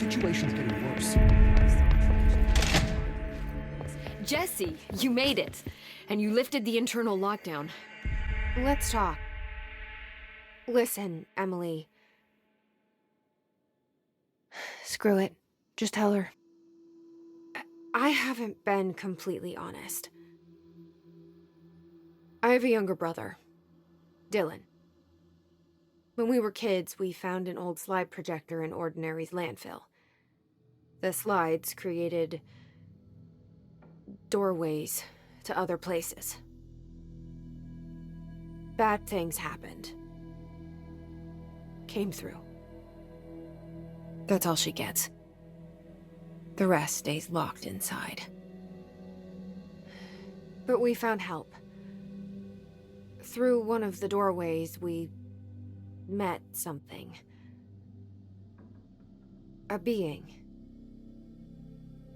situation's getting worse. Jesse, you made it. And you lifted the internal lockdown. Let's talk. Listen, Emily. Screw it. Just tell her. I haven't been completely honest. I have a younger brother, Dylan. When we were kids, we found an old slide projector in Ordinary's landfill. The slides created doorways to other places. Bad things happened. Came through. That's all she gets. The rest stays locked inside. But we found help. Through one of the doorways, we met something. A being.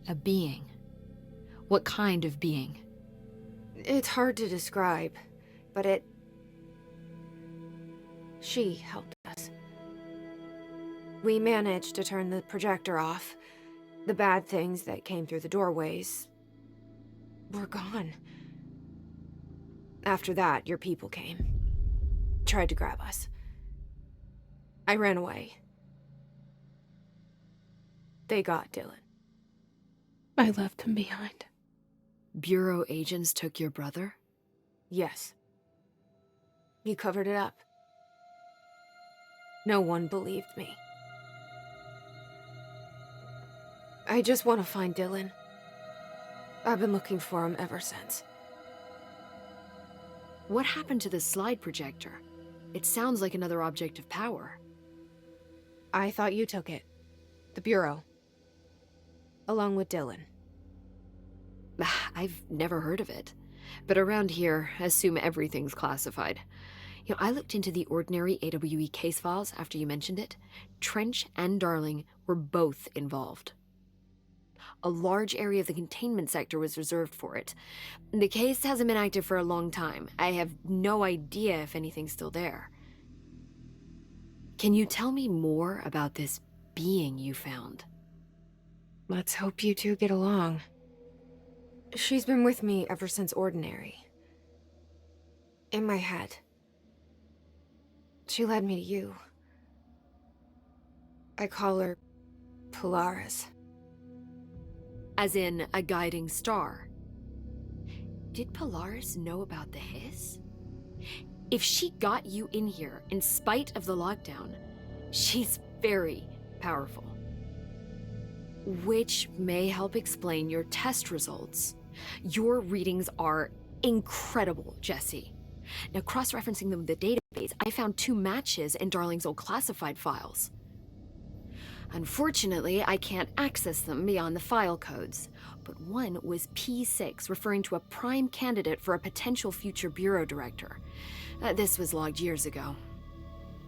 A being? What kind of being? It's hard to describe, but she helped us. We managed to turn the projector off. The bad things that came through the doorways were gone. After that, your people came. Tried to grab us. I ran away. They got Dylan. I left him behind. Bureau agents took your brother? Yes. You covered it up. No one believed me. I just want to find Dylan. I've been looking for him ever since. What happened to the slide projector? It sounds like another object of power. I thought you took it. The Bureau. Along with Dylan. I've never heard of it. But around here, assume everything's classified. You know, I looked into the Ordinary AWE case files after you mentioned it. Trench and Darling were both involved. A large area of the containment sector was reserved for it. The case hasn't been active for a long time. I have no idea if anything's still there. Can you tell me more about this being you found? Let's hope you two get along. She's been with me ever since Ordinary. In my head. She led me to you. I call her Polaris. As in a guiding star. Did Polaris know about the hiss? If she got you in here in spite of the lockdown, she's very powerful. Which may help explain your test results. Your readings are incredible, Jesse. Now, cross-referencing them with the database, I found 2 matches in Darling's old classified files. Unfortunately, I can't access them beyond the file codes, but one was P6, referring to a prime candidate for a potential future bureau director. This was logged years ago.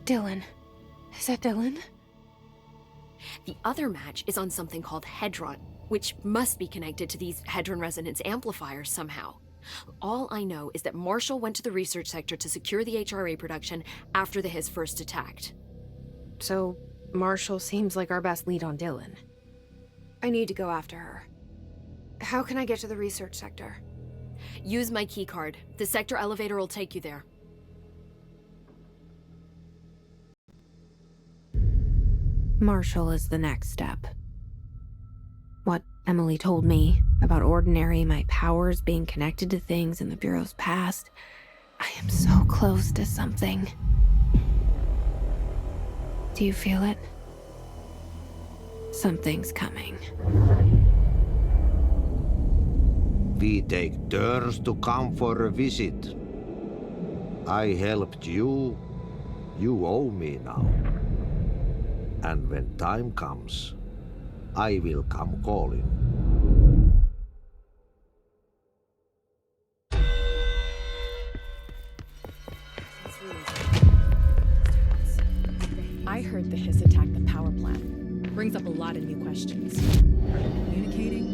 Dylan. Is that Dylan? The other match is on something called Hedron, which must be connected to these Hedron resonance amplifiers somehow. All I know is that Marshall went to the research sector to secure the HRA production after the Hiss first attacked. So, Marshall seems like our best lead on Dylan. I need to go after her. How can I get to the research sector? Use my keycard. The sector elevator will take you there. Marshall is the next step. What Emily told me about Ordinary, my powers being connected to things in the Bureau's past, I am so close to something. Do you feel it? Something's coming. We take turns to come for a visit. I helped you. You owe me now. And when time comes, I will come calling. I heard the Hiss attacked the power plant. Brings up a lot of new questions. Communicating?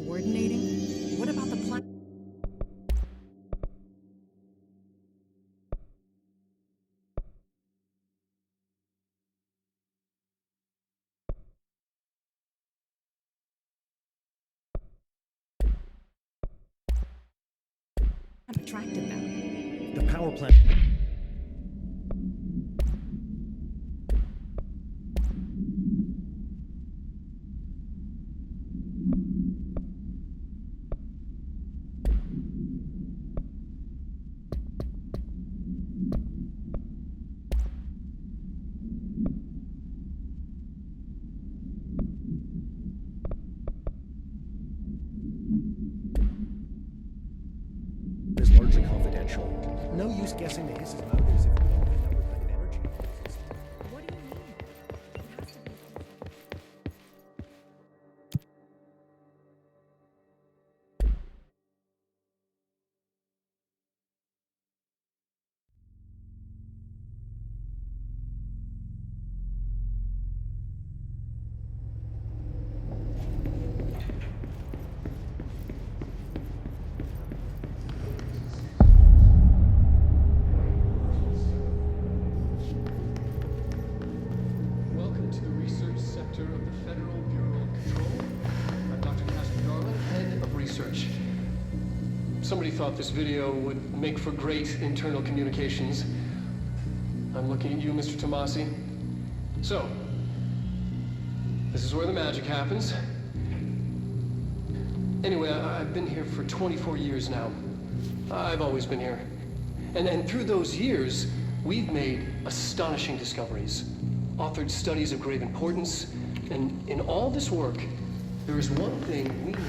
coordinating? What about the plan? Attracted them. The power plant. Is largely confidential. No use guessing the hisses motives if we don't even know what kind of energy it uses. What do you mean? It has to be. Welcome to the research sector of the Federal Bureau of Control. I'm Dr. Casper Darling, head of research. Somebody thought this video would make for great internal communications. I'm looking at you, Mr. Tomasi. So, this is where the magic happens. Anyway, I've been here for 24 years now. I've always been here. And through those years, we've made astonishing discoveries, authored studies of grave importance, and in all this work, there is one thing we know.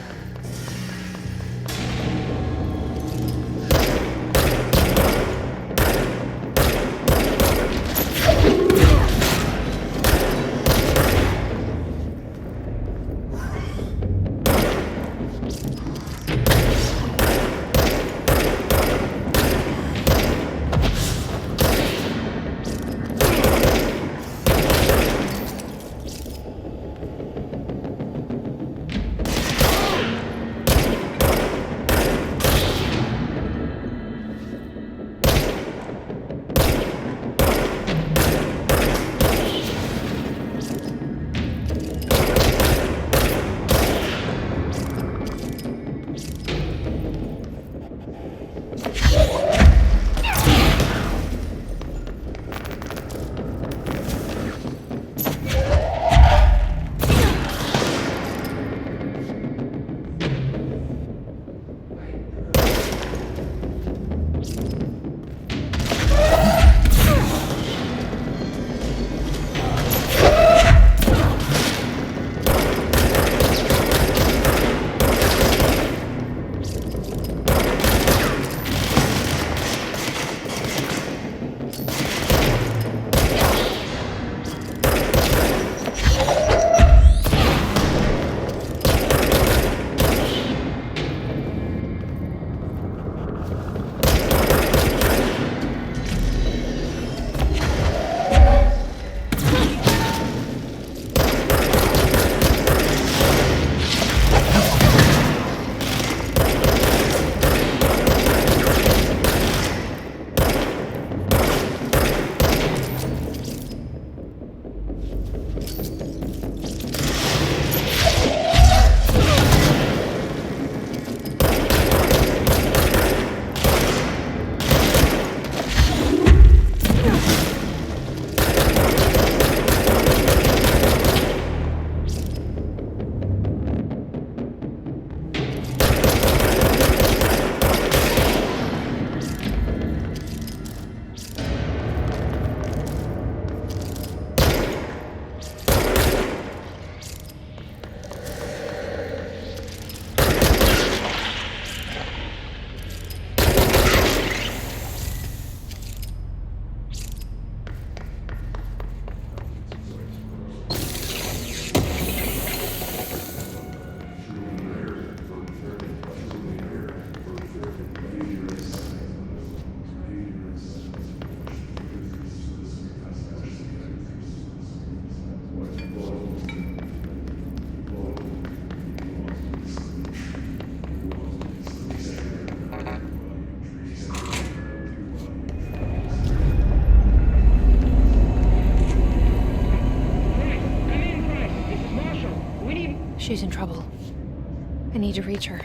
need to reach her.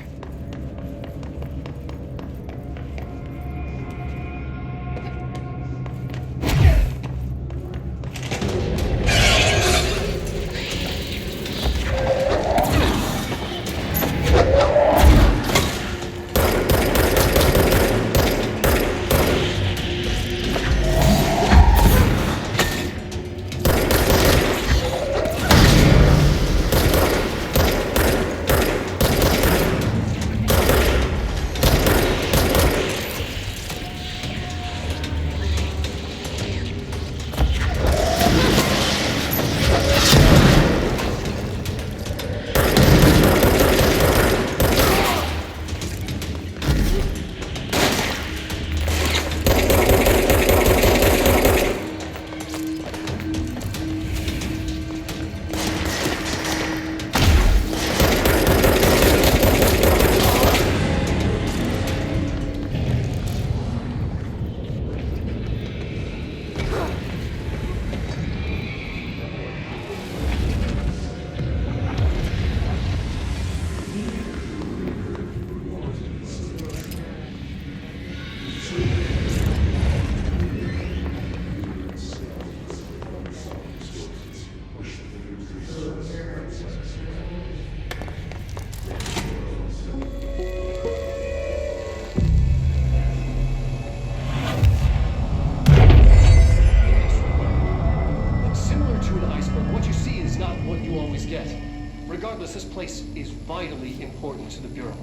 Regardless, this place is vitally important to the Bureau.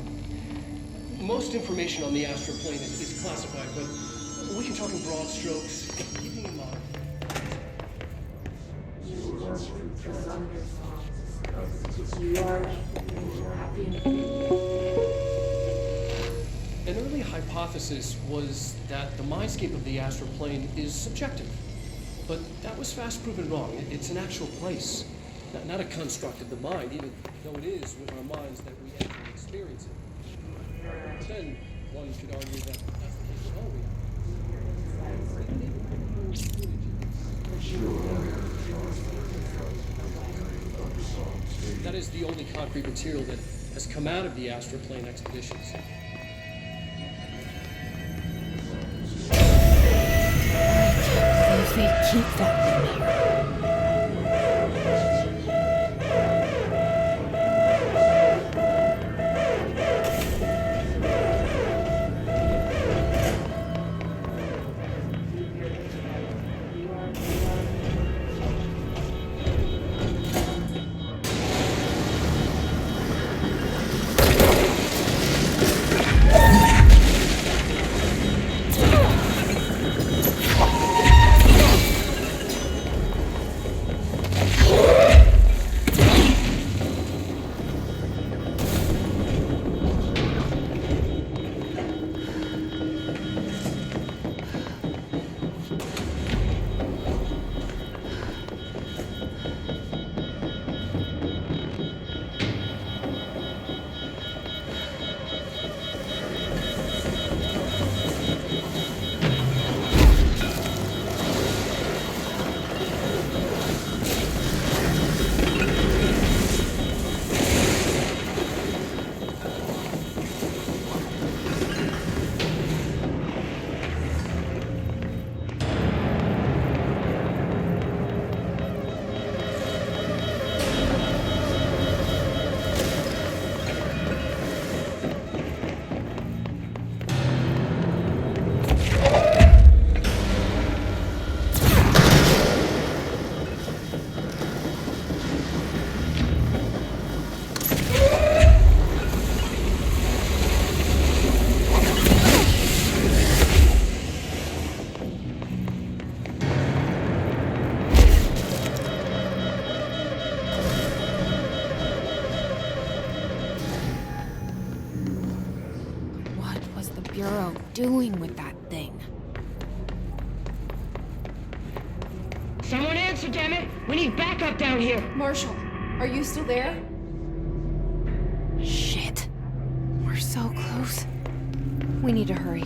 Most information on the astral plane is classified, but we can talk in broad strokes, keeping in mind. An early hypothesis was that the mindscape of the astral plane is subjective, but that was fast proven wrong. It's an actual place. Not a construct of the mind, even though it is with our minds that we enter and experience it. Then one could argue that that's the case with all reality. That is the only concrete material that has come out of the astral plane expeditions. If they keep that thing here. Bureau doing with that thing? Someone answer, damn it! We need backup down here! Marshall, are you still there? Shit. We're so close. We need to hurry.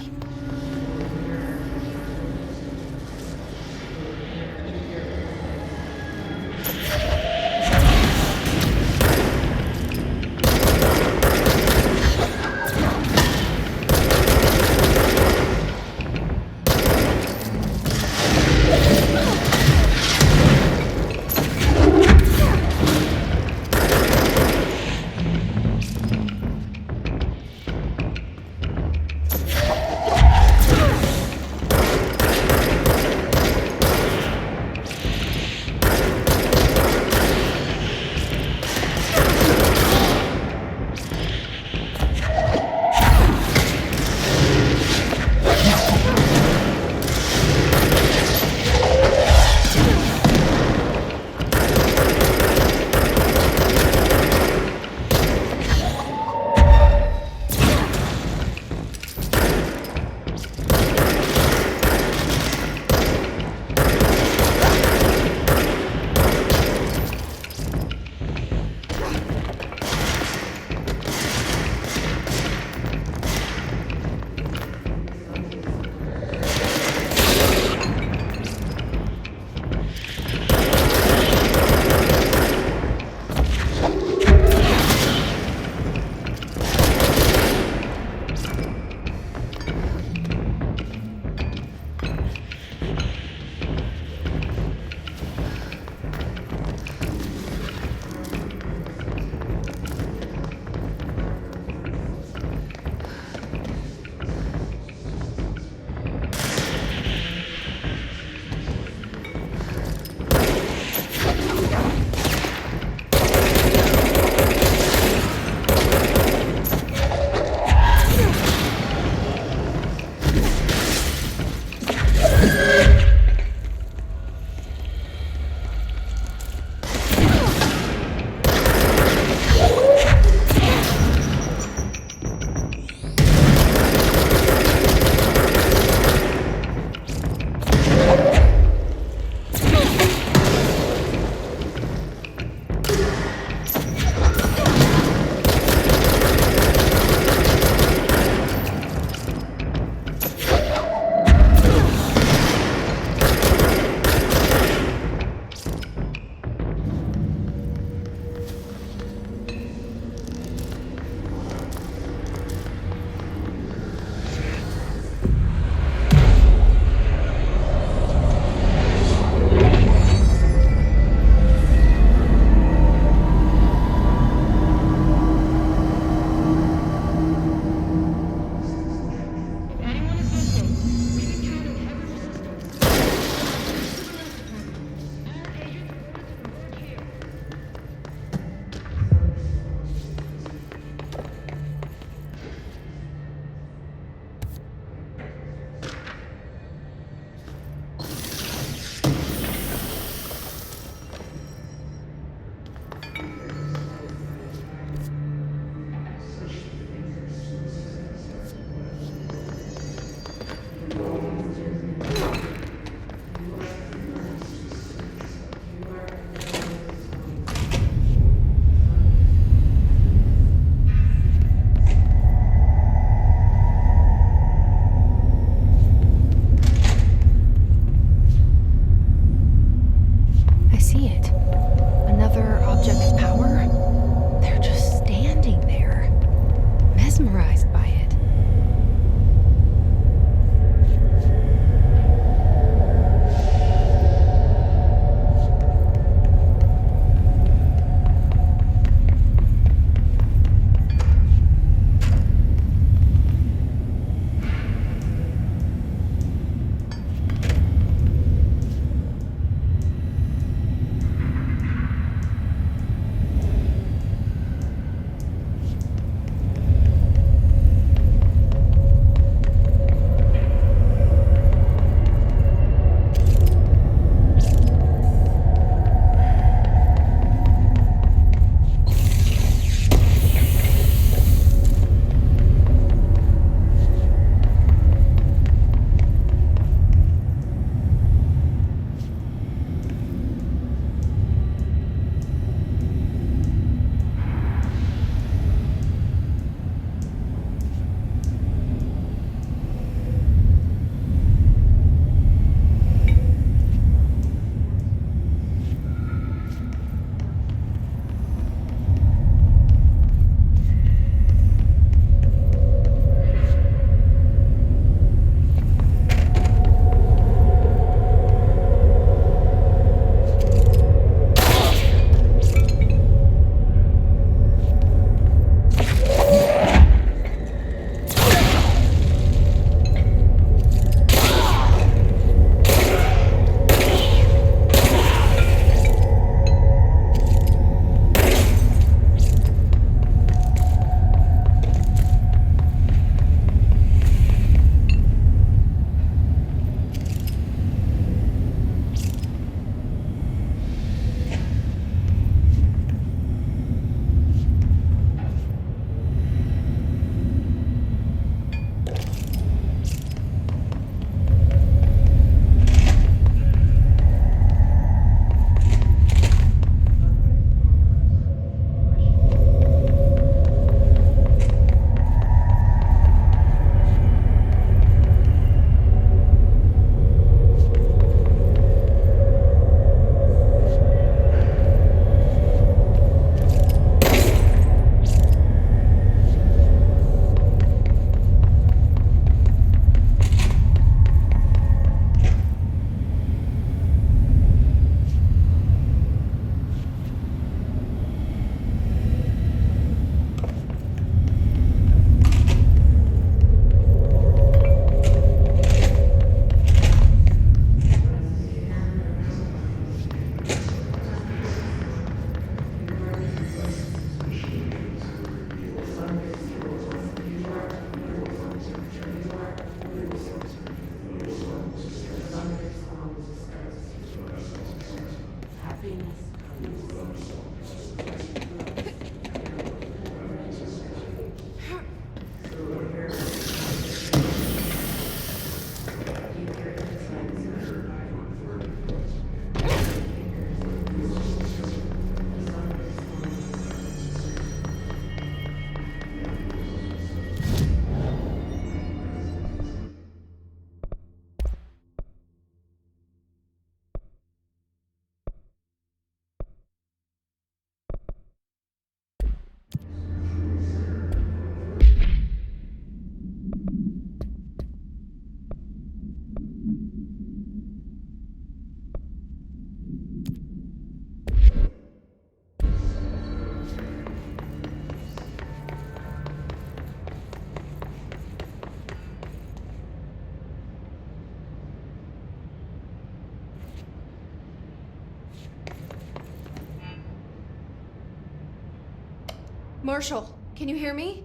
Marshall, can you hear me?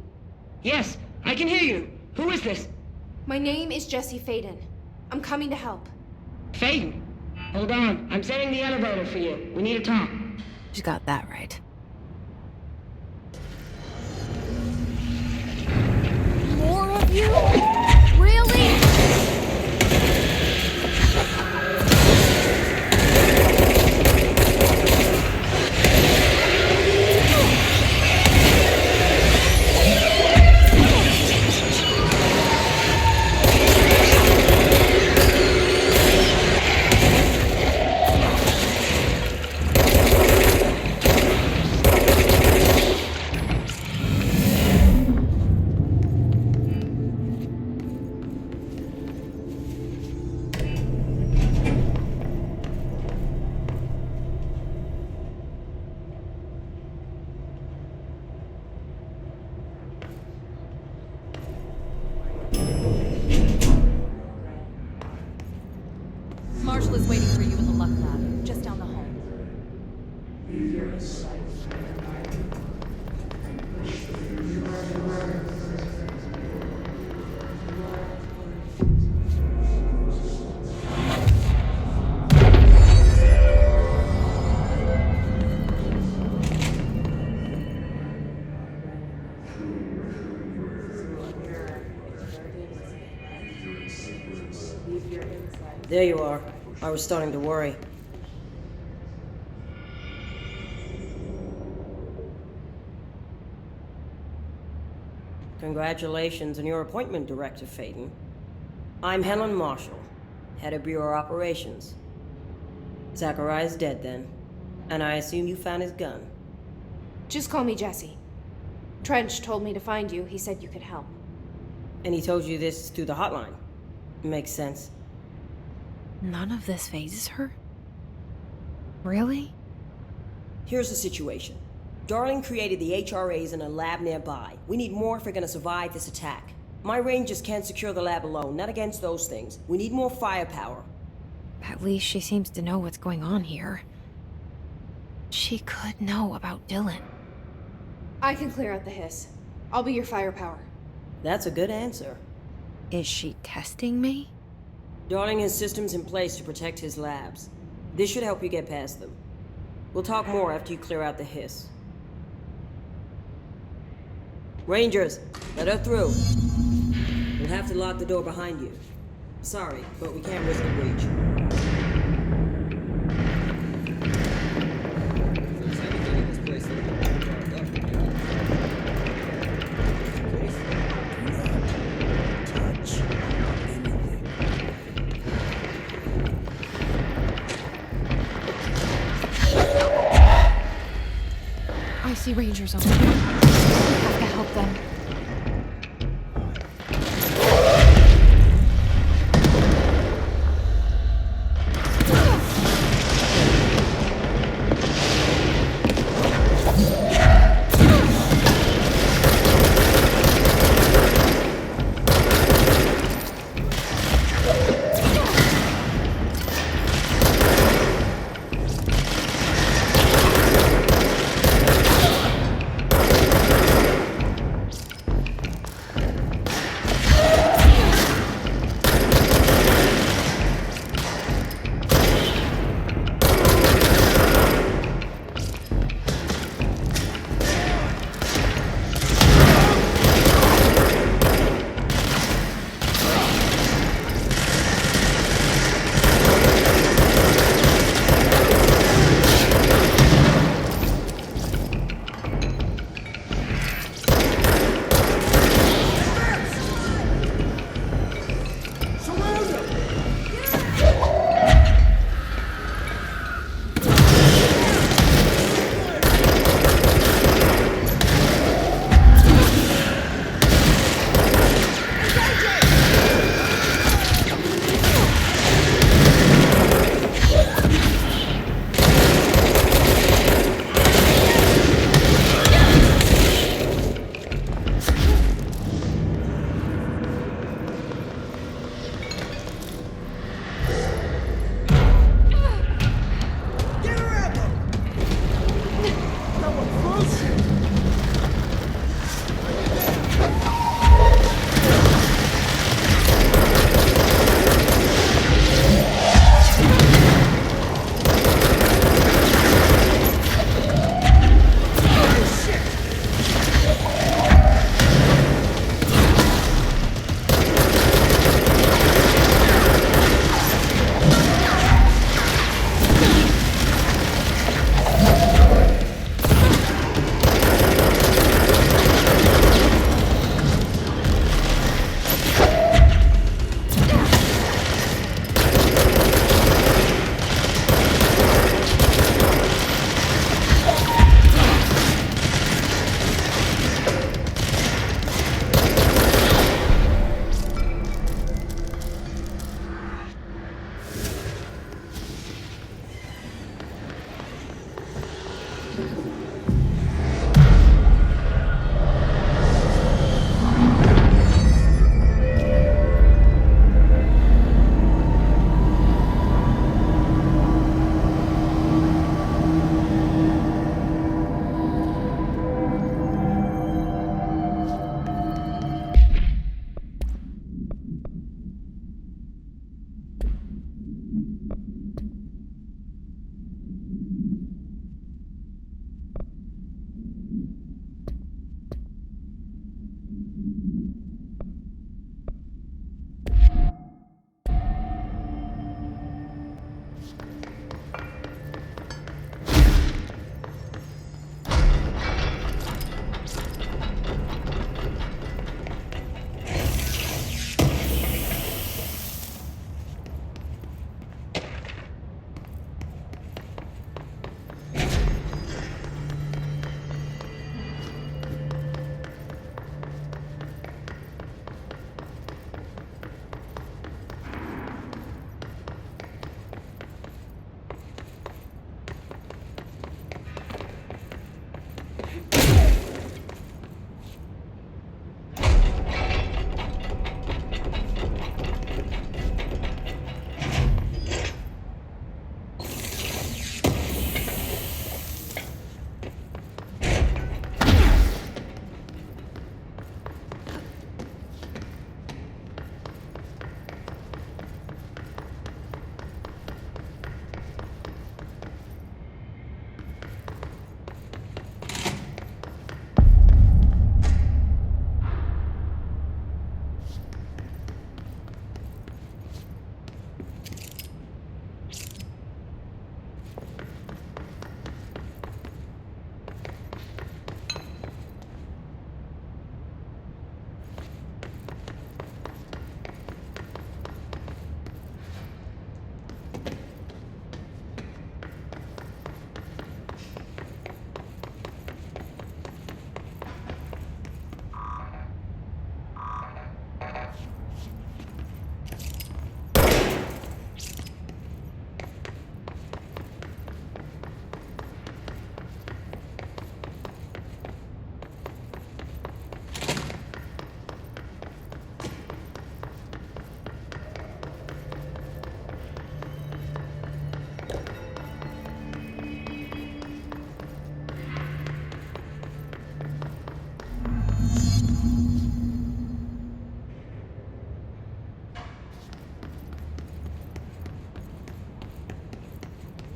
Yes, I can hear you. Who is this? My name is Jesse Faden. I'm coming to help. Faden. Hold on. I'm sending the elevator for you. We need to talk. She got that right. More of you? Really? Marshall is waiting for you in the Luck Lab, just down the hall. There you are. I was starting to worry. Congratulations on your appointment, Director Faden. I'm Helen Marshall, head of Bureau Operations. Zachariah's dead then, and I assume you found his gun. Just call me Jesse. Trench told me to find you. He said you could help. And he told you this through the hotline. Makes sense. None of this phases her? Really? Here's the situation. Darling created the HRAs in a lab nearby. We need more if we're gonna survive this attack. My rangers can't secure the lab alone, not against those things. We need more firepower. At least she seems to know what's going on here. She could know about Dylan. I can clear out the hiss. I'll be your firepower. That's a good answer. Is she testing me? Darling has systems in place to protect his labs. This should help you get past them. We'll talk more after you clear out the hiss. Rangers, let her through. We'll have to lock the door behind you. Sorry, but we can't risk a breach. I see Rangers over here. We have to help them.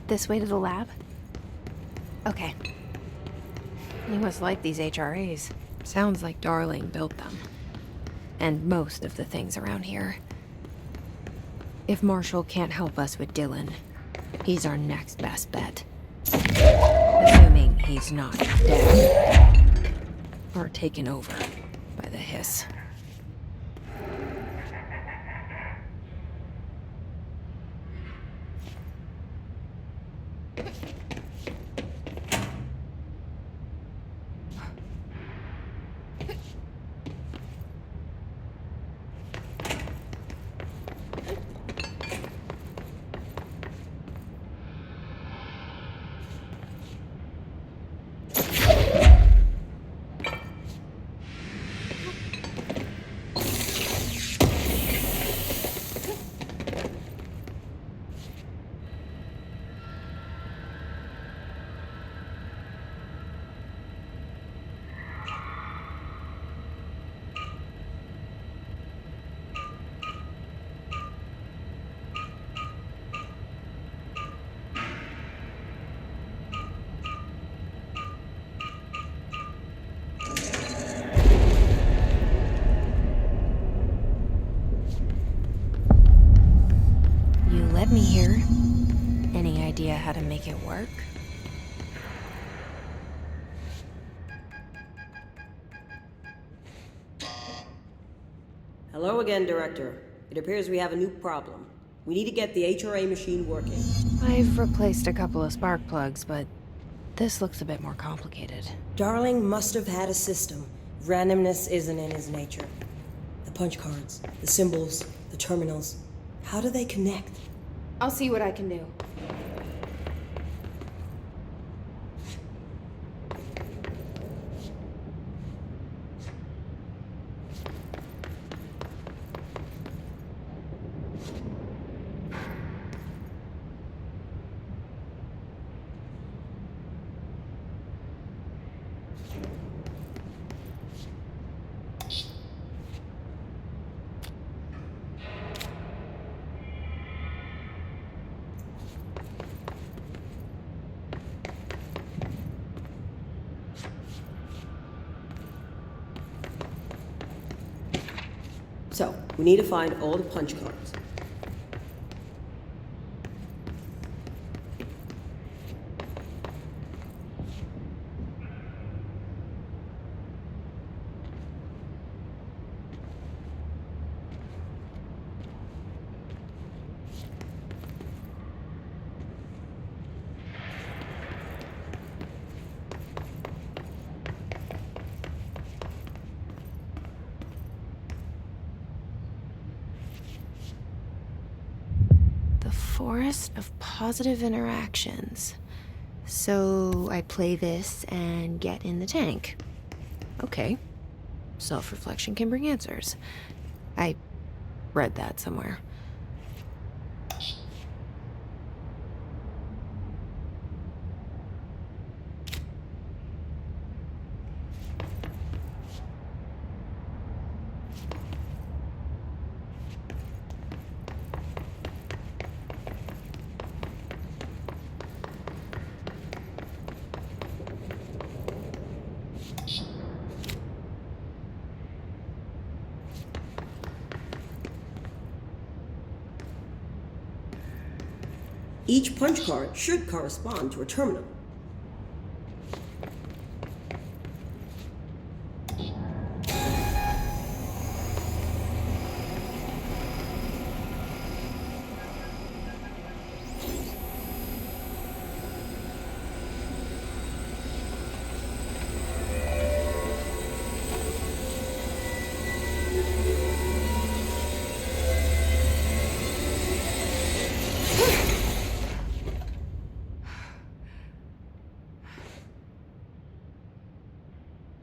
This way to the lab? Okay. You must like these HRAs. Sounds like Darling built them. And most of the things around here. If Marshall can't help us with Dylan, he's our next best bet. Assuming he's not dead. Or taken over by the hiss. Led me here. Any idea how to make it work? Hello again, Director. It appears we have a new problem. We need to get the HRA machine working. I've replaced a couple of spark plugs, but this looks a bit more complicated. Darling must have had a system. Randomness isn't in his nature. The punch cards, the symbols, the terminals. How do they connect? I'll see what I can do. So, we need to find all the punch cards. Forest of positive interactions. So I play this and get in the tank. Okay. Self-reflection can bring answers. I read that somewhere. Each punch card should correspond to a terminal.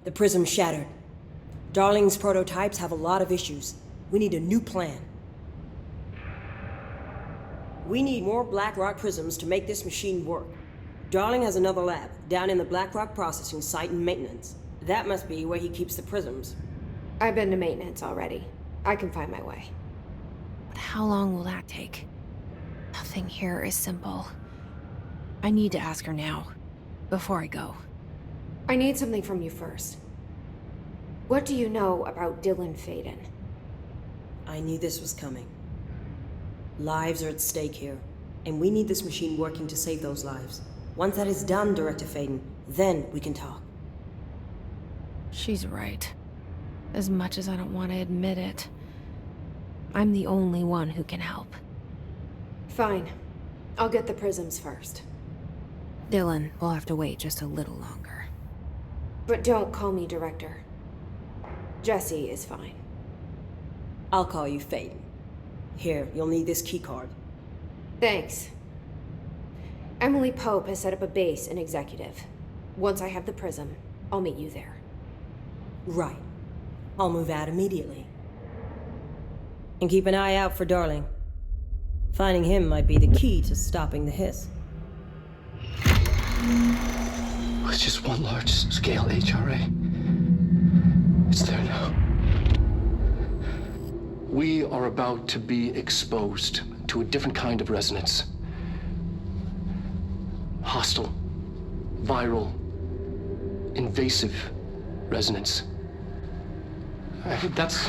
The prism shattered. Darling's prototypes have a lot of issues. We need a new plan. We need more Blackrock prisms to make this machine work. Darling has another lab, down in the Blackrock processing site in maintenance. That must be where he keeps the prisms. I've been to maintenance already. I can find my way. But how long will that take? Nothing here is simple. I need to ask her now, before I go. I need something from you first. What do you know about Dylan Faden? I knew this was coming. Lives are at stake here, and we need this machine working to save those lives. Once that is done, Director Faden, then we can talk. She's right. As much as I don't want to admit it. I'm the only one who can help. Fine. I'll get the prisms first. Dylan will have to wait just a little longer. But don't call me Director. Jesse is fine. I'll call you Faden. Here, you'll need this keycard. Thanks. Emily Pope has set up a base in Executive. Once I have the prism, I'll meet you there. Right. I'll move out immediately. And keep an eye out for Darling. Finding him might be the key to stopping the hiss. It's just one large-scale HRA. It's there now. We are about to be exposed to a different kind of resonance. Hostile, viral, invasive resonance. That's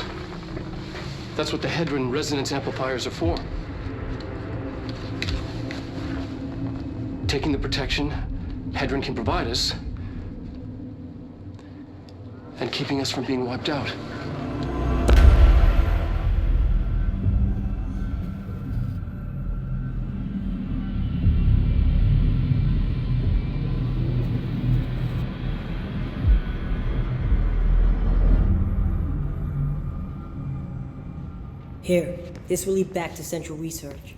what the Hedron resonance amplifiers are for. Taking the protection Hedron can provide us, and keeping us from being wiped out. Here, this will lead back to Central Research.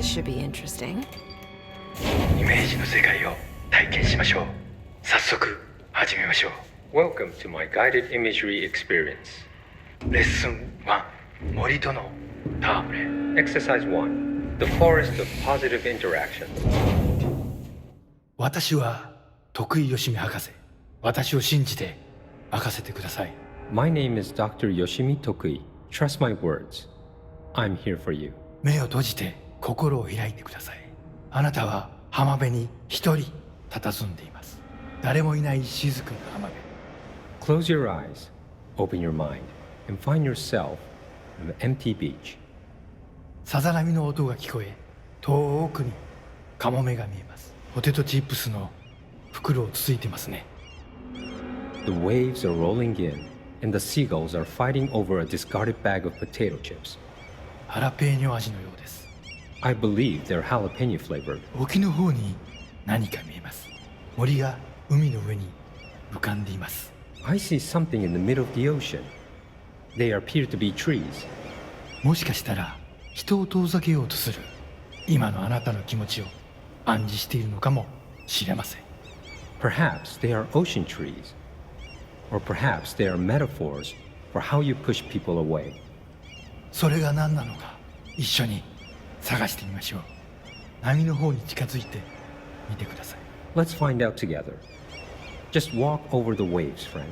This should be interesting. イメージの世界を体験しましょう。早速始めましょう。Welcome to my guided imagery experience. レッスン1、森との戯れ。Exercise 1, the forest of positive interaction. 私は徳井義美博士。私を信じて任せてください。My name is Dr. Yoshimi Tokui. Trust my words. I'm here for you. 目を閉じて心を開いてください。あなたは浜辺に一人佇んでいます。誰もいない静かな浜辺。 Close your eyes, open your mind, and find yourself on an empty beach. さざ波の音が聞こえ、遠くにカモメが見えます。ポテトチップスの袋をつついてますね。The waves are rolling in, and the seagulls are fighting over a discarded bag of potato chips. ハラペーニョ味のようです。I believe they're jalapeno flavored. 沖の方に何か見えます。森が海の上に浮かんでいます。I see something in the middle of the ocean. They appear to be trees. もしかしたら人を遠ざけようとする今のあなたの気持ちを暗示しているのかもしれません。 Perhaps they are ocean trees. Or perhaps they are metaphors for how you push people away. それが何なのか一緒に探してみましょう。波の方に近づいてみてください。 Let's find out together. Just walk over the waves, friend.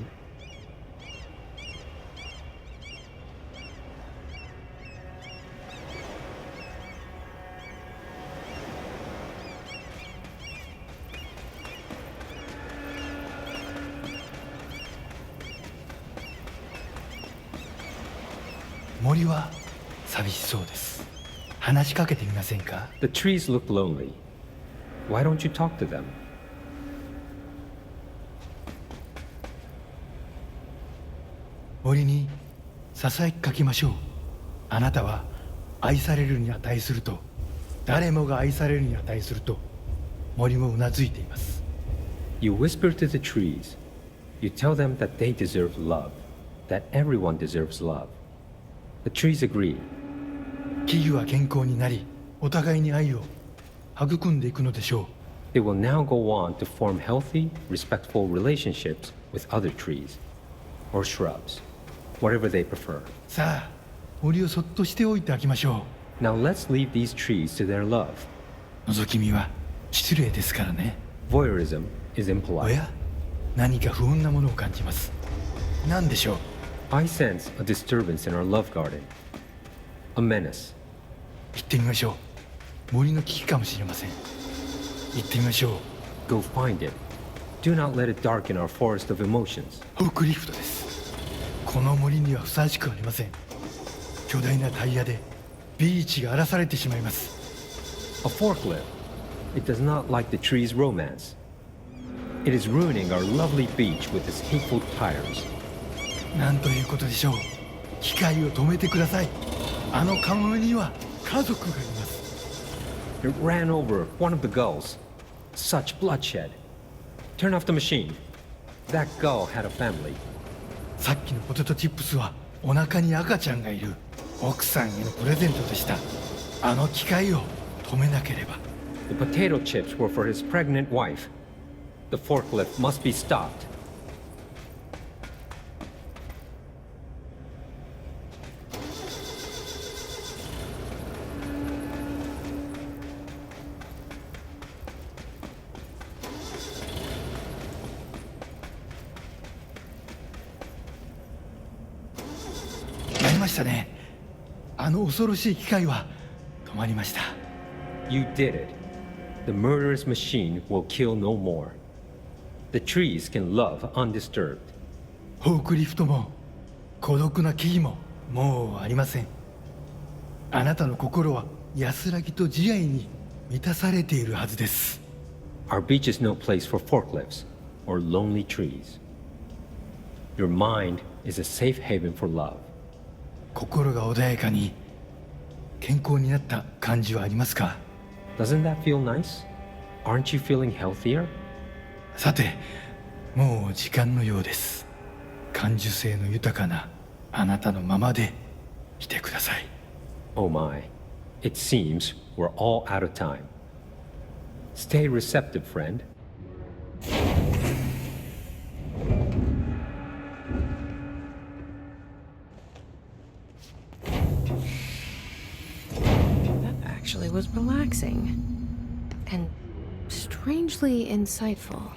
森は寂しそうです。話しかけてみませんか？ The trees look lonely. Why don't you talk to them? 森にささやきかけましょう。あなたは愛されるに値すると、誰もが愛されるに値すると、森もうなずいています。 You whisper to the trees. You tell them that they deserve love, that everyone deserves love. The trees agree. 木々は健康になり、お互いに愛を育んでいくのでしょう。They will now go on to form healthy, respectful relationships with other trees or shrubs, whatever they prefer. さあ、森をそっとしておいてあげましょ Now let's leave these trees to their love. う。覗き見は失礼ですからね。 Voyeurism is お impolite. や、何か不穏なものを感じます。何でしょう。 I sense a disturbance in our love garden. A menace. 行ってみましょう。森の危機かもしれません。行ってみましょう。 Go find it. Do not let it darken our forest of emotions. フォークリフトです。この森にはふさわしくありません。巨大なタイヤでビーチが荒らされてしまいます。 A forklift. It does not like the tree's romance. It is ruining our lovely beach with its hateful tires. なんということでしょう。機械を止めてください。あのカモメには家族がいます。 It ran over one of the gulls. Such bloodshed. Turn off the machine. That gull had a family. さっきのポテトチップスはお腹に赤ちゃんがいる奥さんへのプレゼントでした。あの機械を止めなければ。 The potato chips were for his pregnant wife. The forklift must be stopped. やりましたね。あの恐ろしい機械は止まりました。 You did it. The murderous machine will kill no more. The trees can love undisturbed. フォークリフトも孤独な木々ももうありません。あなたの心は安らぎと慈愛に満たされているはずです。 Our beach is no place for forklifts or lonely trees. Your mind is a safe haven for love. 心が穏やかに健康になった感じはありますか？ Doesn't that feel nice? Aren't you feeling healthier? さて、もう時間のようです。感受性の豊かなあなたのままでいてください。 Oh my, it seems we're all out of time. Stay receptive, friend. That actually was relaxing. And strangely insightful.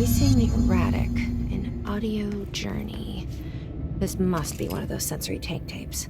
Embracing the erratic, an audio journey. This must be one of those sensory take tapes.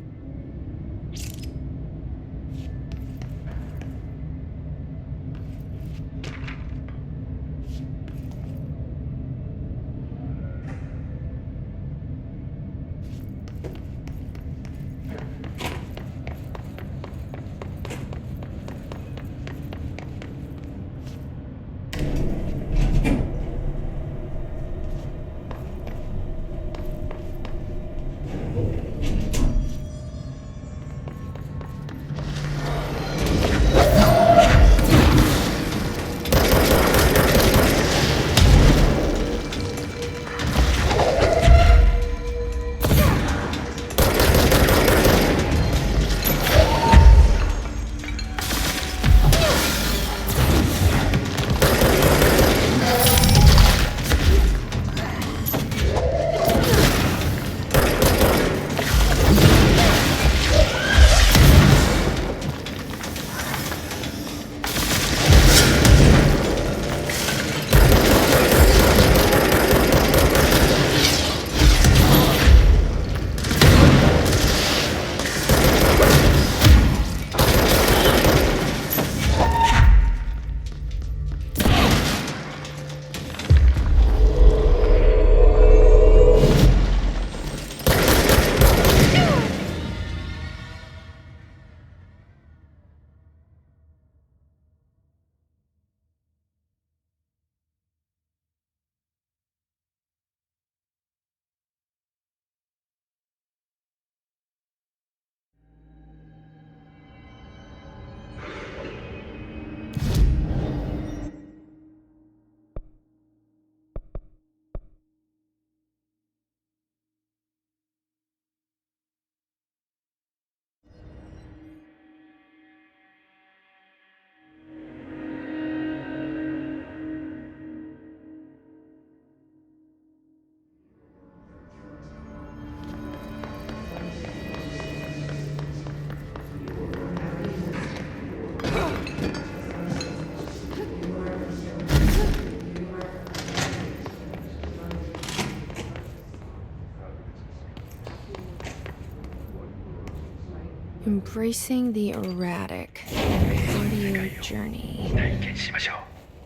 Embracing the erratic, an audio journey.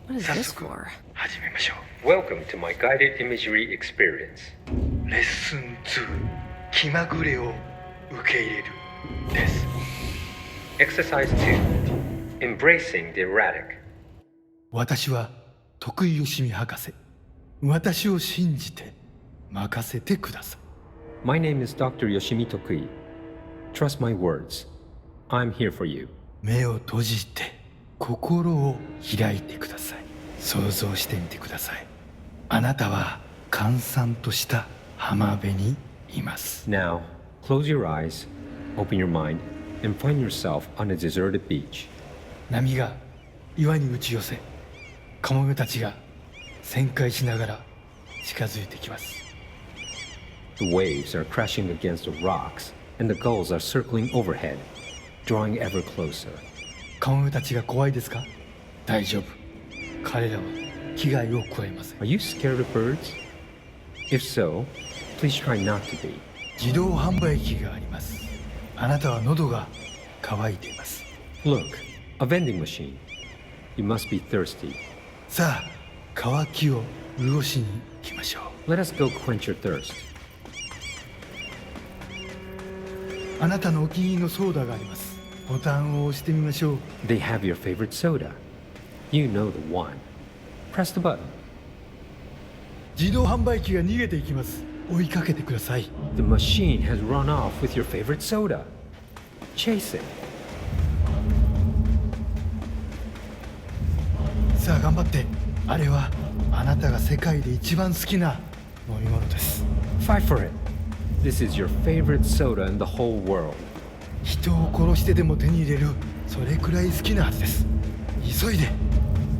What is this for? Welcome to my guided imagery experience. Lesson 2. 気まぐれを受け入れるです。 Exercise 2. Embracing the erratic. 私は徳井義美博士。私を信じて任せてください。My name is Dr. Yoshimi Tokui. Trust my words. I'm here for you. 目を閉じて心を開いてください。想像してみてください。あなたは閑散とした浜辺にいます。Now, close your eyes, open your mind, and find yourself on a deserted beach. 波が岩に打ち寄せ、カモメたちが旋回しながら近づいてきます。The waves are crashing against the rocks, and the gulls are circling overhead, drawing ever closer. カモメたちが怖いですか？大丈夫。彼らは危害を加えません。Are you scared of birds? If so, please try not to be. 自動販売機があります。あなたは喉が渇いています。Look, a vending machine. You must be thirsty. さあ、渇きを潤しに行きましょう。Let us go quench your thirst. あなたのお気に入りのソーダがあります。ボタンを押してみましょう。They have your favorite soda. You know the one. Press the button. 自動販売機が逃げていきます。追いかけてください。The machine has run off with your favorite soda. Chase it. さあ頑張って。あれはあなたが世界で一番好きな飲み物です。Fight for it. This is your favorite soda in the whole world. 人を殺してでも手に入れる、それくらい好きなはずです。急いで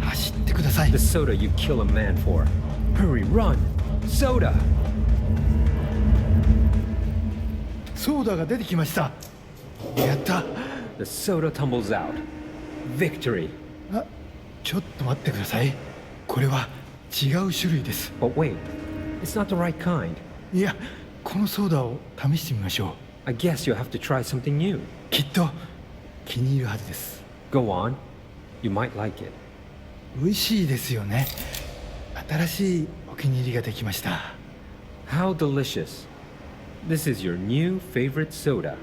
走ってください。 The soda you kill a man for. Hurry, run! Soda! ソーダが出てきました。やった。 The soda tumbles out. Victory! あ、ちょっと待ってください。これは違う種類です。 But wait, it's not the right kind. いや、このソーダを試してみましょう。 I guess you'll have to try something new. きっと気に入るはずです。 Go on. You might like it. 美味しいですよね。新しいお気に入りができました。 How delicious. This is your new favorite soda.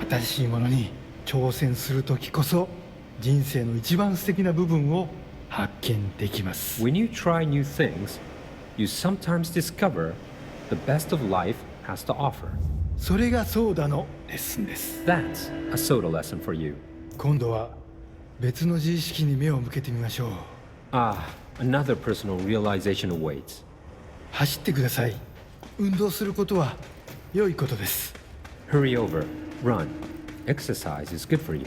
新しいものに挑戦するときこそ人生の一番素敵な部分を発見できます。 When you try new things, you sometimes discover the best of life has to offer. それがソーダのレッスンです。 That's a soda lesson for you. 今度は別の自意識に目を向けてみましょう。 Ah, another personal realization awaits. 走ってください。運動することは良いことです。 Hurry over. Run. Exercise is good for you.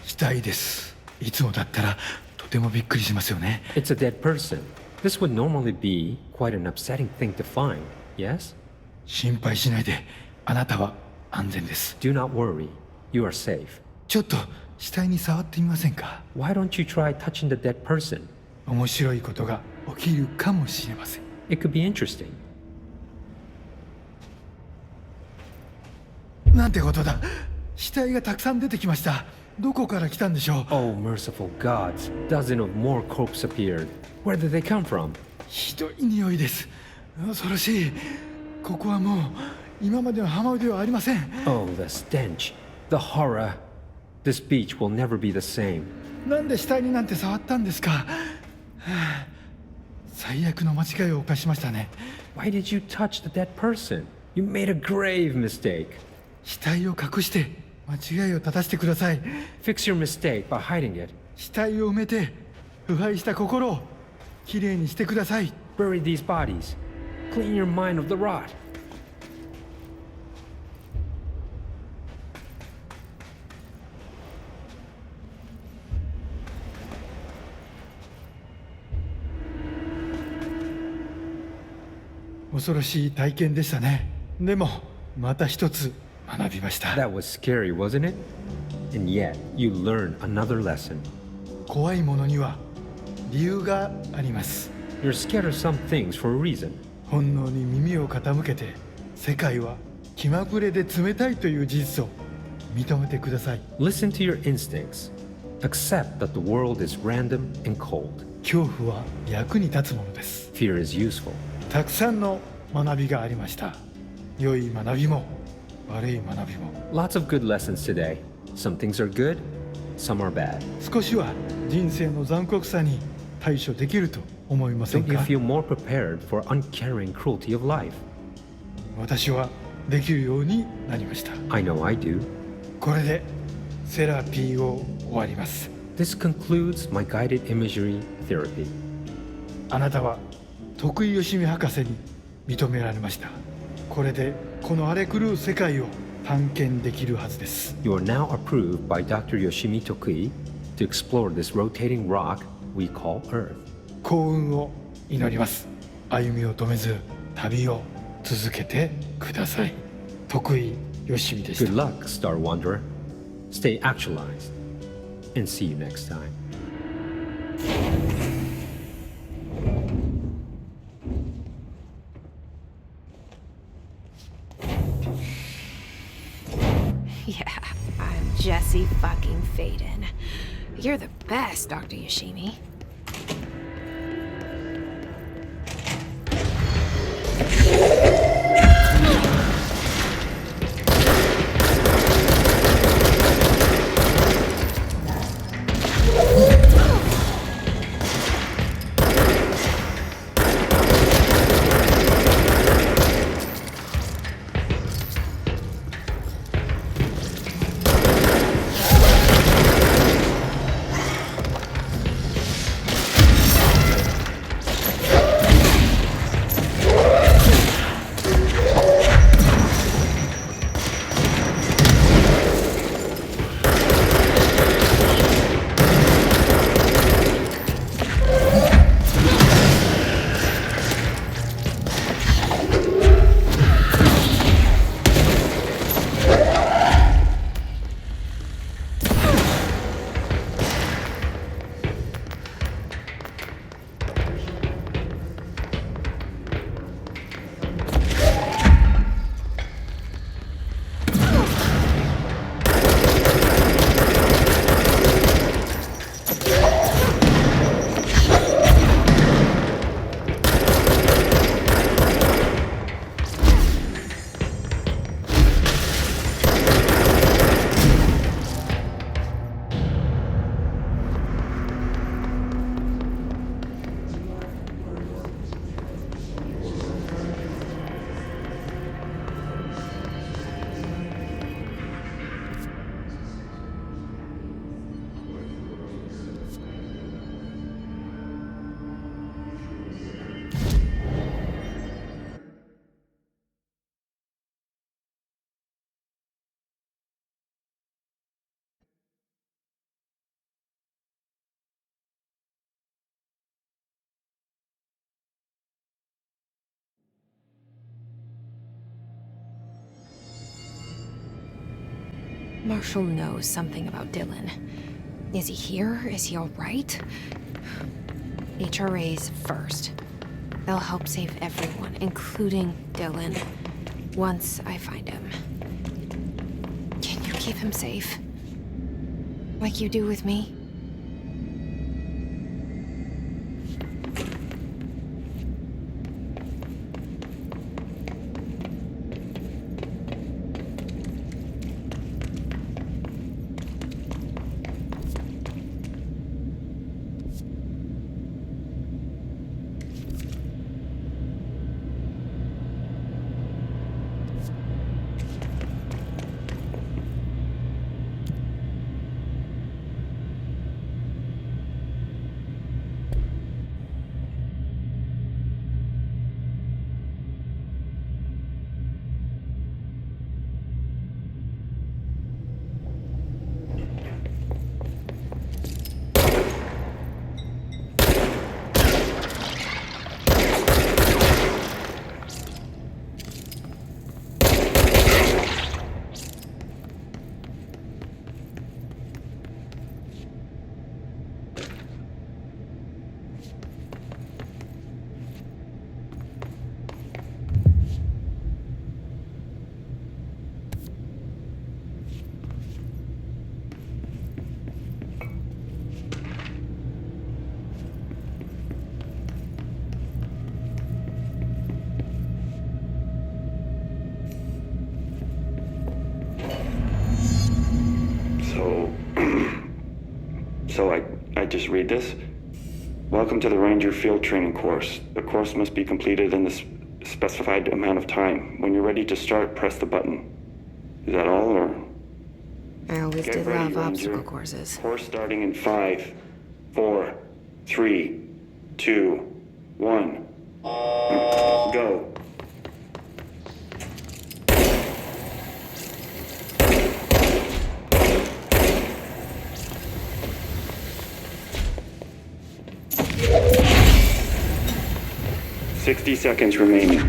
死体です。いつもだったらとてもびっくりしますよね。 It's a dead person. This would normally be quite an upsetting thing to find, yes? 心配しないで。あなたは安全です。 Do not worry. You are safe. ちょっと死体に触ってみませんか？ Why don't you try touching the dead person? 面白いことが起きるかもしれません。 It could be interesting. なんてことだ。死体がたくさん出てきました。どこから来たんでしょう？ Oh, merciful gods. Dozen of more corpses appeared. Where did they come from? ひどい匂いです。恐ろしい。ここはもう今までの浜辺ではありません。 Oh, the stench. The horror. This beach will never be the same. なんで死体になんて触ったんですか？はあ、最悪の間違いを犯しましたね。 Why did you touch the dead person? You made a grave mistake. 死体を隠して間違いを正してください。 Fix your mistake by hiding it. 死体を埋めて腐敗した心をきれいにしてください。 Bury these bodies. Clean your mind of the rot. 恐ろしい体験でしたね。でもまた一つ学びました。 That was scary, wasn't it? And yet, you learned another lesson. 怖いものには理由があります。 You're scared of some things for a reason. 本能に耳を傾けて、世界は気まぐれで冷たいという事実を認めてください。 Listen to your instincts. Accept that the world is random and cold. 恐怖は役に立つものです。 Fear is useful. たくさんの学びがありました。良い学びも悪い学びも。 Lots of good lessons today. Some things are good, some are bad. 少しは人生の残酷さに対処できると思いません Don't you か？ feel more prepared for uncaring cruelty of life? 私はできるようになりました。 I know I do. これでセラピーを終わります。 This concludes my guided imagery therapy. あなたは徳井義美博士に認められました。これでこの荒れ狂う世界を探検できるはずです。 You are now approved by Dr. Yoshimi Tokui to explore this rotating rock we call Earth. 幸運を祈ります。歩みを止めず旅を続けてください。徳井義美でした。 Good luck, Star Wanderer. Stay actualized. And see you next time. Yeah, I'm Jesse fucking Faden. You're the best, Dr. Yoshimi. Marshall knows something about Dylan. Is he here? Is he all right? HRAs first. They'll help save everyone, including Dylan, once I find him. Can you keep him safe? Like you do with me? So I just read this. Welcome to the Ranger Field Training course. The course must be completed in the specified amount of time. When you're ready to start, press the button. Is that all, or? I always Get did ready, love Ranger. obstacle courses. Course starting in 5, 4, 3, 2, 1. Go. "60 seconds remaining.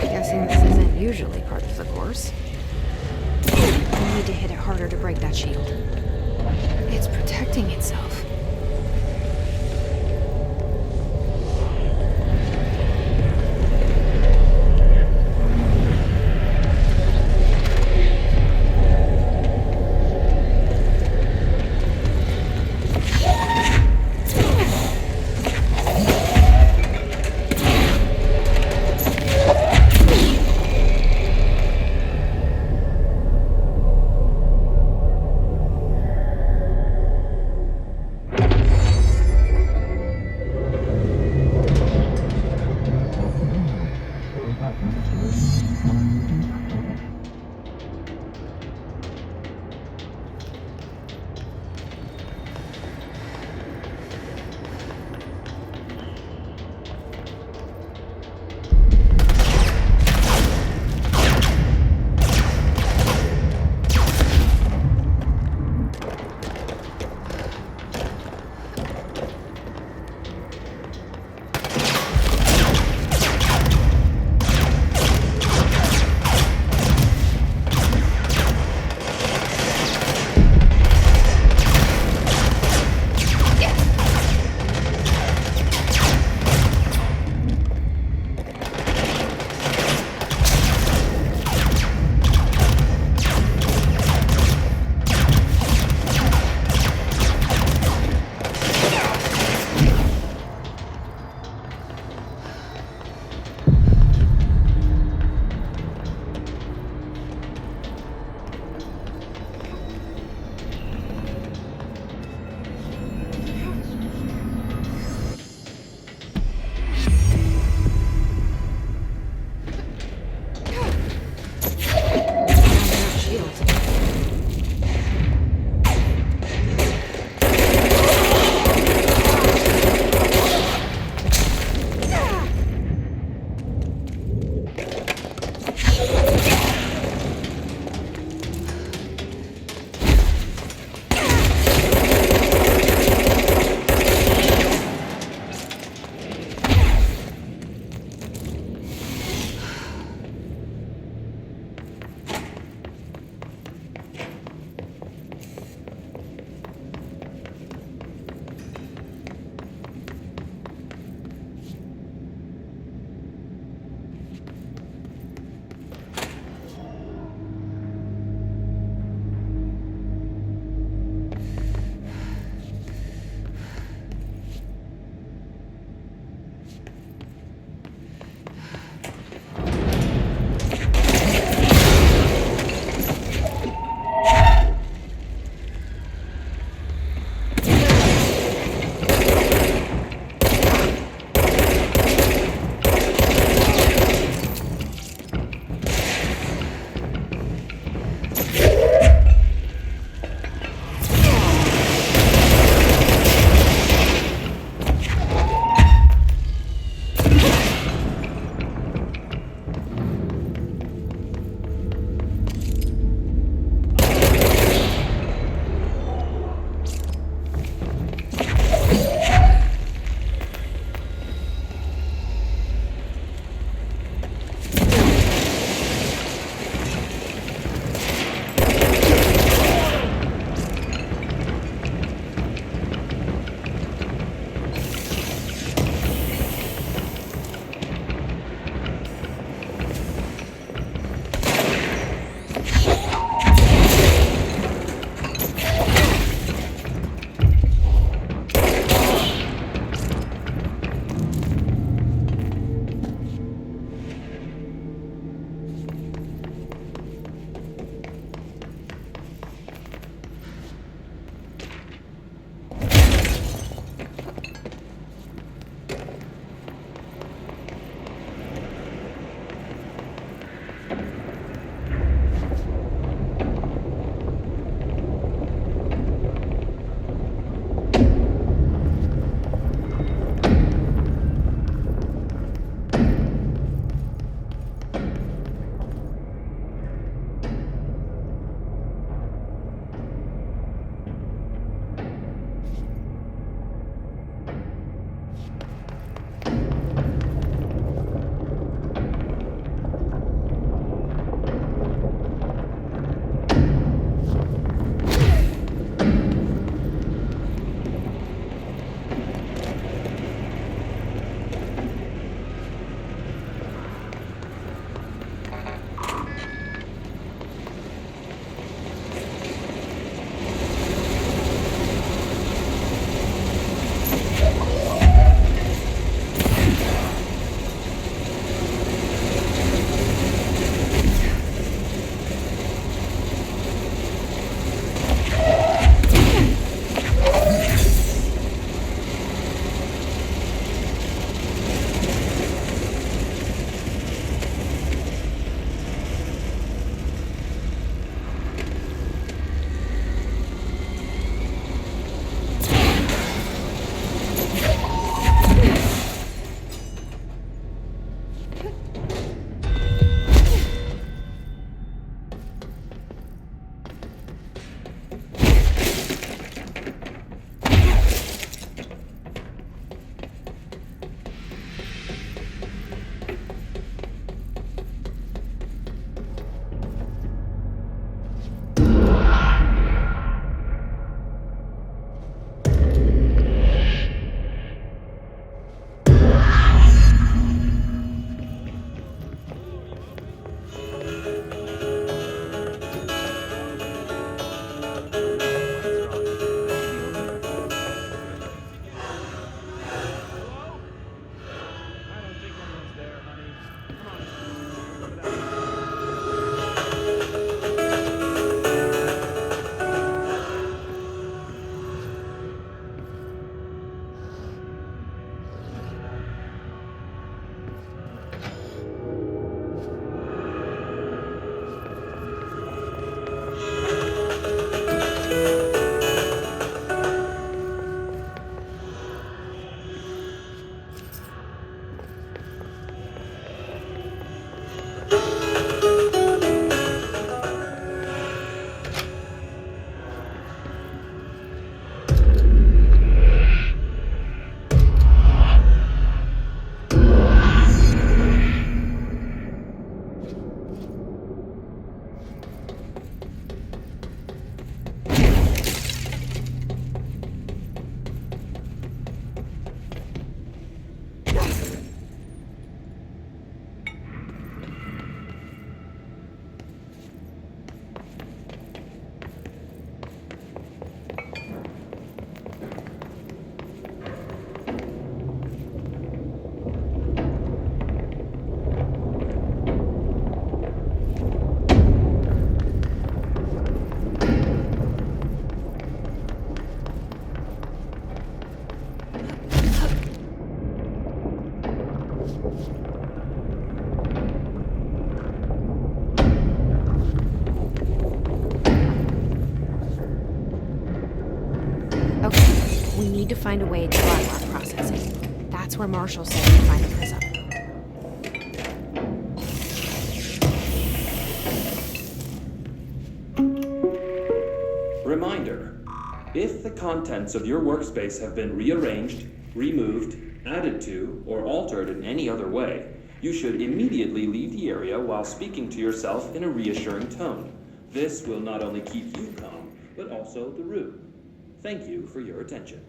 Guessing this isn't usually part of the course. I need to hit it harder to break that shield. It's protecting itself. Okay, we need to find a way to Blackrock processing. That's where Marshall said we'd find the prism. Reminder: if the contents of your workspace have been rearranged, removed, added to, or altered in any other way, you should immediately leave the area while speaking to yourself in a reassuring tone. This will not only keep you calm, but also the room. Thank you for your attention.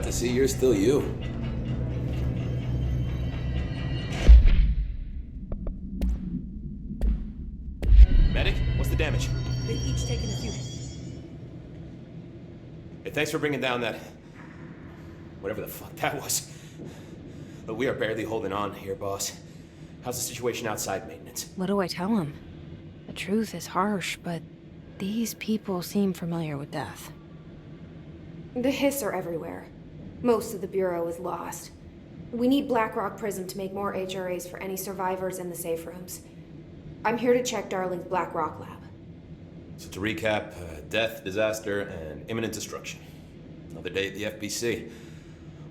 To see you're still you. Medic, what's the damage? They've each taken a few. Hey, thanks for bringing down that... whatever the fuck that was. But we are barely holding on here, boss. How's the situation outside maintenance? What do I tell him? The truth is harsh, but these people seem familiar with death. The Hiss are everywhere. Most of the Bureau is lost. We need Blackrock Prism to make more HRAs for any survivors in the safe rooms. I'm here to check Darling's Blackrock lab. So to recap, death, disaster, and imminent destruction. Another day at the FBC.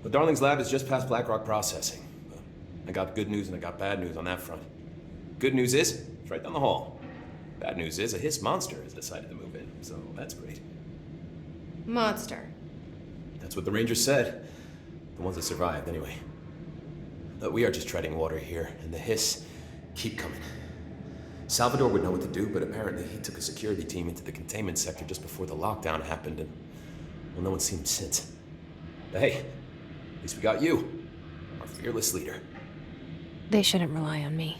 Well, Darling's lab is just past Blackrock processing. I got good news and I got bad news on that front. Good news is, it's right down the hall. Bad news is, a Hiss monster has decided to move in, so that's great. Monster. That's what the Rangers said. The ones that survived, anyway. But we are just treading water here, and the Hiss keep coming. Salvador would know what to do, but apparently he took a security team into the containment sector just before the lockdown happened, and Well, no one's seen him since. But hey, at least we got you, our fearless leader. They shouldn't rely on me.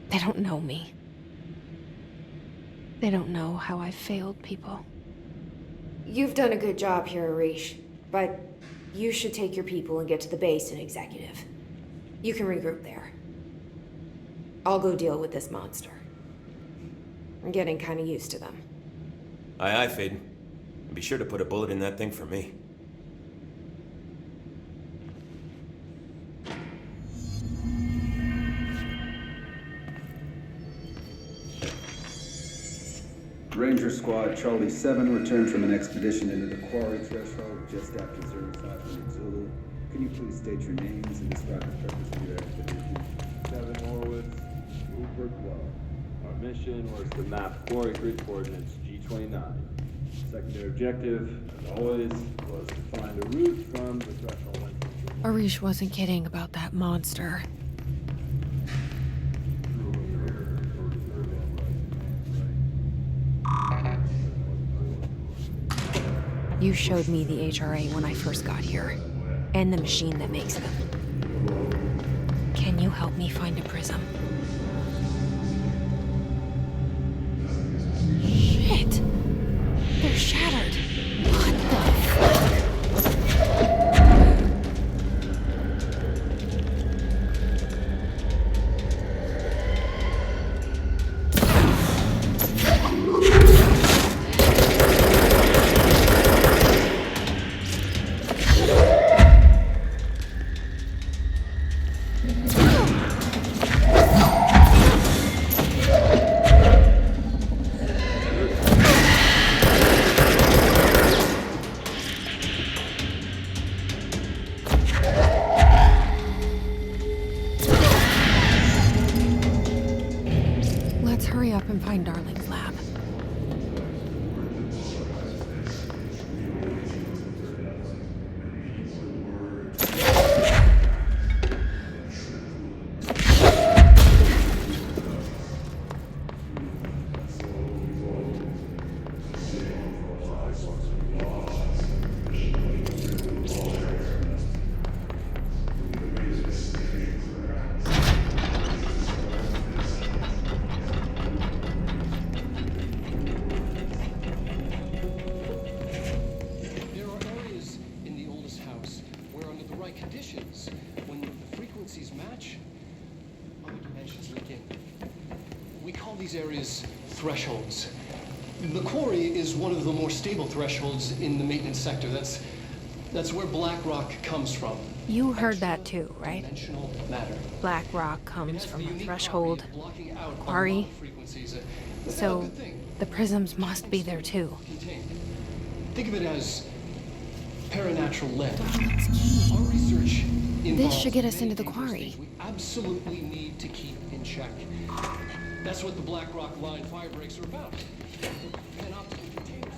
They don't know me. They don't know how I failed people. You've done a good job here, Arish, but you should take your people and get to the base in Executive. You can regroup there. I'll go deal with this monster. I'm getting kind of used to them. Aye, aye, Faden. And be sure to put a bullet in that thing for me. Ranger Squad Charlie 7 returned from an expedition into the quarry threshold just after 0500 Zulu. Can you please state your names and describe the purpose of your expedition? Kevin Horowitz, Rupert Lowe. Our mission was to map Quarry Creek coordinates G29. Secondary objective, as always, was to find a route from the threshold. Arish wasn't kidding about that monster. You showed me the HRA when I first got here, and the machine that makes them. Can you help me find a prism? Shit! They're shattered! What the fuck? Hurry up and find Darling's lab. Areas thresholds. The quarry is one of the more stable thresholds in the maintenance sector. That's where black rock comes from. You heard that too, right? Dimensional matter. Black rock comes from a threshold quarry. So the prisms must be there too. Think of it as paranatural lead. Darling's key. Our research This should get us into the quarry. We absolutely need to keep in check. That's what the Black Rock Line fire breaks are about. And optical containers.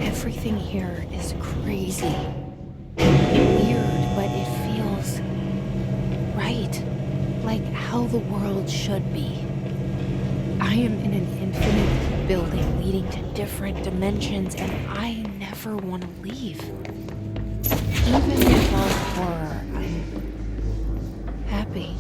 Everything here is crazy. Weird, but it feels right. Like how the world should be. I am in an infinite building leading to different dimensions, and I never want to leave. Even with all horror, I'm happy.